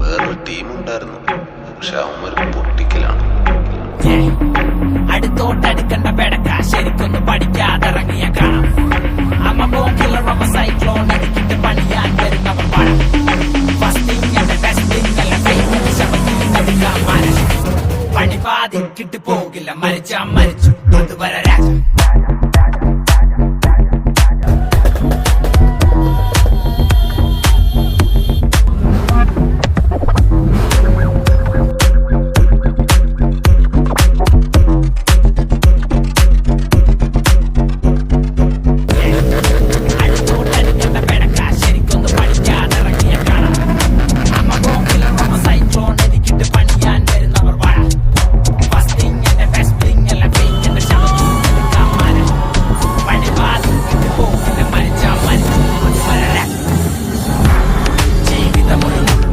വേറൊരു ടീമുണ്ടായിരുന്നു, പക്ഷെ അവന്മാർ പൊട്ടിക്കലാണ്. അടുത്തോട്ടടുക്കണ്ട പെടക്ക ശരിക്കൊന്ന് പഠിക്കാതിറങ്ങിയ കാണാം. അമ്മ പോക്കിലുള്ള സൈക്ലോൺ അടിക്കിട്ട് പണിയാൻ വരുന്നവർ പണം. ഫസ്റ്റിംഗ് എന്റെ ടെസ്റ്റിംഗ് എല്ലാം കൈകൊണ്ട് ശബത്തിനെടുക്കാൻ മനസ്സ്. പണി പാതിക്കിട്ട് പോകില്ല, മരിച്ചാ മരിച്ചു, അതുവരെ